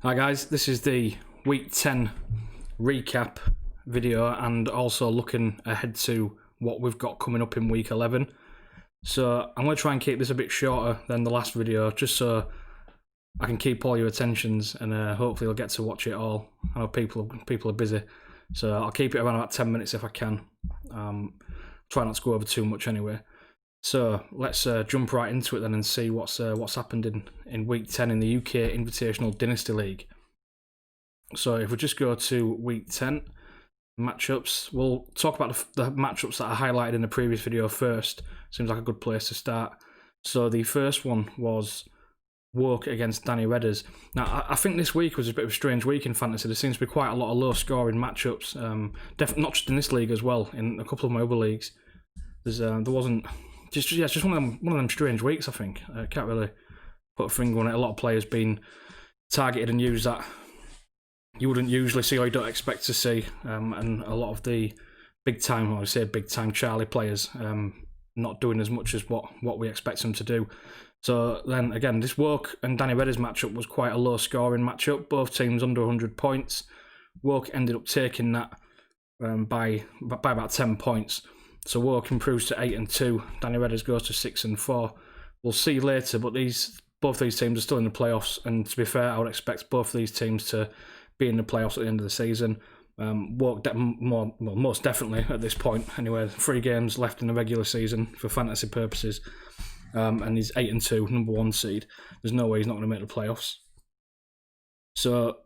Hi guys, this is the Week 10 recap video and also looking ahead to what we've got coming up in Week 11. So I'm going to try and keep this a bit shorter than the last video just so I can keep all your attentions and hopefully you'll get to watch it all. I know people are busy, so I'll keep it around about 10 minutes if I can. Try not to go over too much anyway. So let's jump right into it then and see what's happened in Week 10 in the UK Invitational Dynasty League. So if we just go to Week 10 matchups, we'll talk about the matchups that I highlighted in the previous video first. Seems like a good place to start. So the first one was Woke against Danny Redders. Now I think this week was a bit of a strange week in fantasy. There seems to be quite a lot of low scoring matchups. Definitely not just in this league as well. In a couple of my other leagues, there wasn't. It's just one of them strange weeks, I think. I can't really put a finger on it. A lot of players being targeted and used that you wouldn't usually see or you don't expect to see. And a lot of the big time Charlie players not doing as much as what we expect them to do. So then again, this Woke and Danny Redders matchup was quite a low scoring matchup. Both teams under 100 points. Woke ended up taking that by about 10 points. So Woke improves to 8-2. Danny Redders goes to 6-4. We'll see later, but both these teams are still in the playoffs. And to be fair, I would expect both of these teams to be in the playoffs at the end of the season. Woke most definitely at this point. Anyway, 3 games left in the regular season for fantasy purposes, and he's 8-2, number 1 seed. There's no way he's not going to make the playoffs. So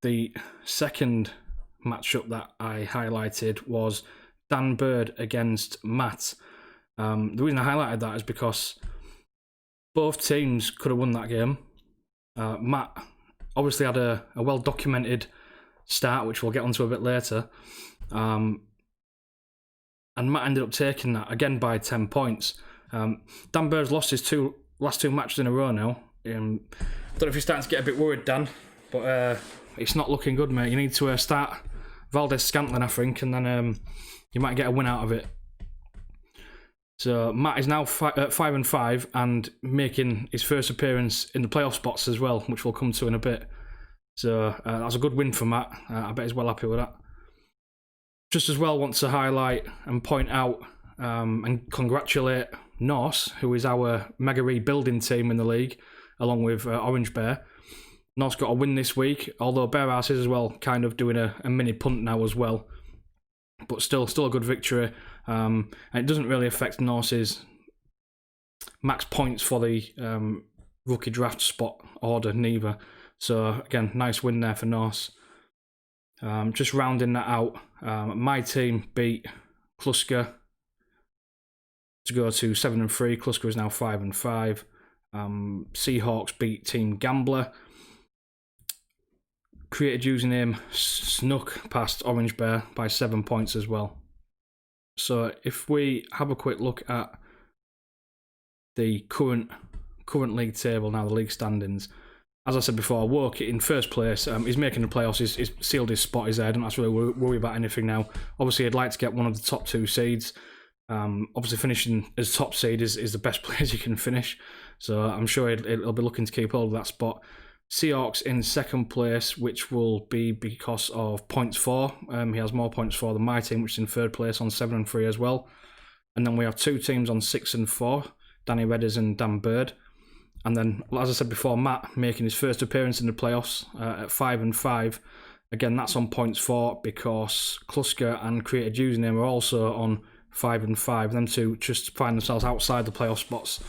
the second matchup that I highlighted was Dan Bird against Matt. The reason I highlighted that is because both teams could have won that game. Matt obviously had a well-documented start, which we'll get onto a bit later. And Matt ended up taking that, again by 10 points. Dan Bird's lost his last two matches in a row now. Don't know if you're starting to get a bit worried, Dan, but it's not looking good, mate. You need to start Valdez-Scantling, I think, and then you might get a win out of it. So Matt is now 5-5 and making his first appearance in the playoff spots as well, which we'll come to in a bit. So that's a good win for Matt. I bet he's well happy with that. Just as well want to highlight and point out and congratulate Norse, who is our mega rebuilding team in the league, along with Orange Bear. Norse got a win this week, although Bear Ass is as well kind of doing a mini punt now as well. But still a good victory. And it doesn't really affect Norse's max points for the rookie draft spot order neither. So again, nice win there for Norse. Just rounding that out, my team beat Klusker to go to 7-3. Klusker is now 5-5. Seahawks beat Team Gambler. Created username snuck past Orange Bear by 7 points as well. So if we have a quick look at the current league table now, the league standings. As I said before, Woke in first place. He's making the playoffs. He's sealed his spot. He's there. I don't have to really worry about anything now. Obviously, I'd like to get one of the top 2 seeds. Obviously, finishing as top seed is the best place you can finish. So I'm sure he'll be looking to keep hold of that spot. Seahawks in second place, which will be because of points for. He has more points for than my team, which is in third place on 7-3 as well. And then we have 2 teams on 6-4, Danny Redders and Dan Bird. And then, as I said before, Matt making his first appearance in the playoffs at 5-5. Again, that's on points for because Klusker and Created Username are also on 5-5. Them two just find themselves outside the playoff spots.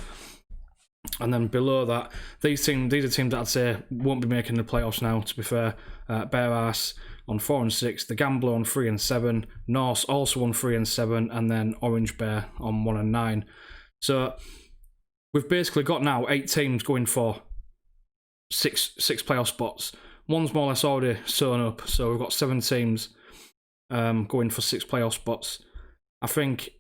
And then below that, these are teams that I'd say won't be making the playoffs now, to be fair. Bear Ass on 4-6, the Gambler on 3-7, Norse also on 3-7, and then Orange Bear on 1-9. So we've basically got now 8 teams going for six playoff spots. One's more or less already sewn up, so we've got 7 teams going for 6 playoff spots. I think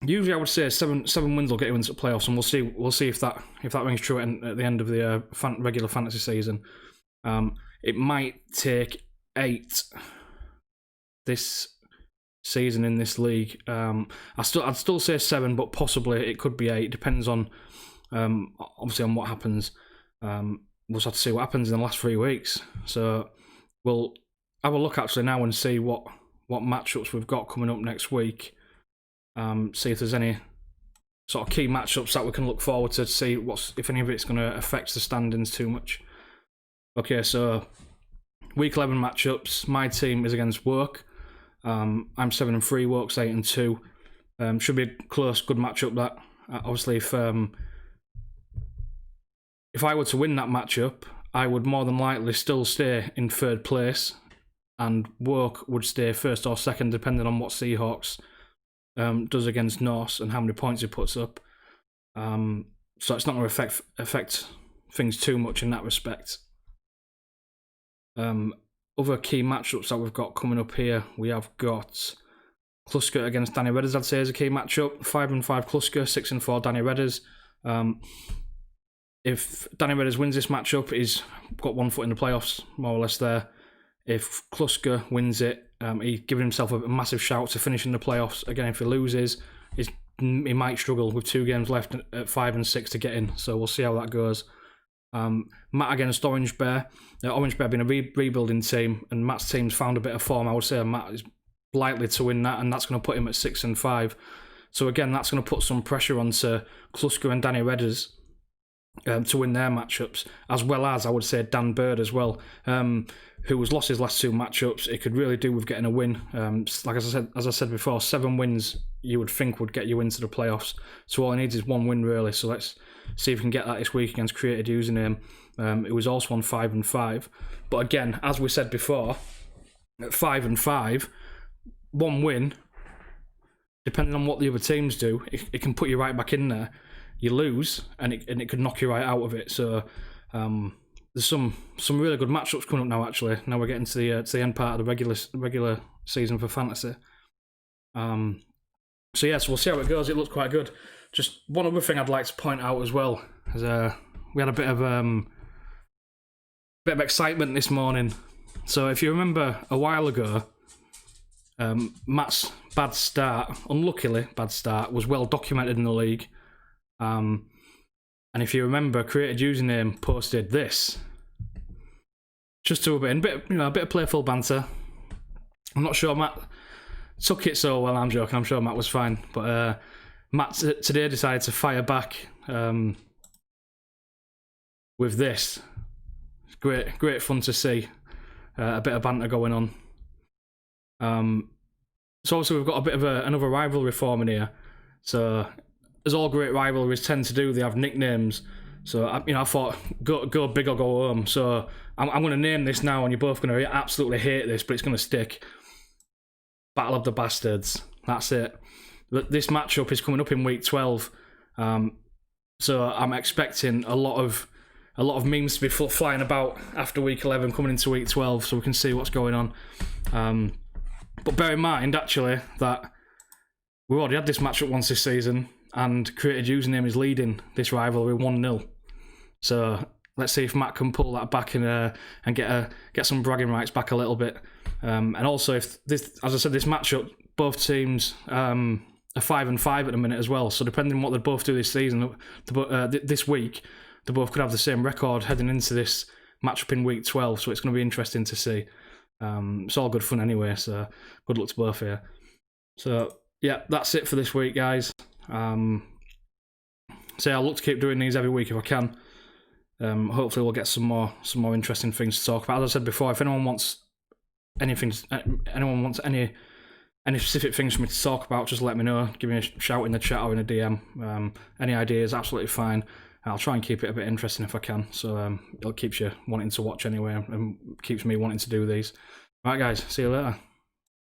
usually I would say seven wins will get you into the playoffs, and we'll see if that rings true at the end of the regular fantasy season. It might take 8 this season in this league. I'd still say 7, but possibly it could be 8. Depends on obviously on what happens. we'll just have to see what happens in the last 3 weeks. So we'll have a look actually now and see what matchups we've got coming up next week. See if there's any sort of key matchups that we can look forward to see if any of it's going to affect the standings too much. Okay, so week 11 matchups. My team is against Work. I'm 7-3, Work's 8-2. Should be a close, good matchup. That obviously, if I were to win that matchup, I would more than likely still stay in 3rd place, and Work would stay 1st or 2nd, depending on what Seahawks does against Norse and how many points he puts up. So it's not going to affect things too much in that respect. Other key matchups that we've got coming up here, we have got Klusker against Danny Redders, I'd say is a key matchup. 5-5 Klusker, 6-4 Danny Redders. If Danny Redders wins this matchup, he's got 1 foot in the playoffs, more or less there. If Klusker wins it, he's giving himself a massive shout to finish in the playoffs. Again, if he loses, he might struggle with 2 games left at 5 and 6 to get in. So we'll see how that goes. Matt against Orange Bear. Orange Bear being a rebuilding team, and Matt's team's found a bit of form. I would say Matt is likely to win that, and that's going to put him at 6-5. So again, that's going to put some pressure onto Klusker and Danny Redders to win their matchups, as well as, I would say, Dan Bird as well, who has lost his last 2 matchups. It could really do with getting a win. Like as I said before, 7 wins you would think would get you into the playoffs. So all he needs is 1 win really. So let's see if we can get that this week against Created Username. It was also on 5-5. But again, as we said before, at 5-5, 1 win, depending on what the other teams do, it can put you right back in there. You lose, and it could knock you right out of it. So there's some really good matchups coming up now. Actually, now we're getting to the end part of the regular season for fantasy. So yes, we'll see how it goes. It looks quite good. Just one other thing I'd like to point out as well is we had a bit of excitement this morning. So if you remember a while ago, Matt's bad start, unluckily bad start, was well documented in the league. And if you remember, Created Username posted this, just to a bit of playful banter. I'm not sure Matt took it so well. I'm joking. I'm sure Matt was fine, but Matt today decided to fire back with this. Great fun to see. A bit of banter going on. So obviously we've got a bit of another rivalry forming here. So as all great rivalries tend to do, they have nicknames. So I thought go big or go home. So I'm going to name this now, and you're both going to absolutely hate this, but it's going to stick. Battle of the Bastards. That's it. This matchup is coming up in week 12. So I'm expecting a lot of memes to be flying about after week 11, coming into week 12, so we can see what's going on. But bear in mind, actually, that we've already had this matchup once this season, and Created Username is leading this rivalry 1-0. So let's see if Matt can pull that back and get some bragging rights back a little bit. And also, if this, as I said, this matchup, both teams are 5-5 at the minute as well. So depending on what they both do this season, this week, they both could have the same record heading into this matchup in week 12. So it's going to be interesting to see. It's all good fun anyway. So good luck to both here. So yeah, that's it for this week, guys. So I'll look to keep doing these every week if I can. Hopefully we'll get some more interesting things to talk about. As I said before, if anyone wants any specific things for me to talk about, just let me know. Give me a shout in the chat or in a DM. Any ideas, absolutely fine. I'll try and keep it a bit interesting if I can. So it keeps you wanting to watch anyway, and keeps me wanting to do these. Right, guys, see you later.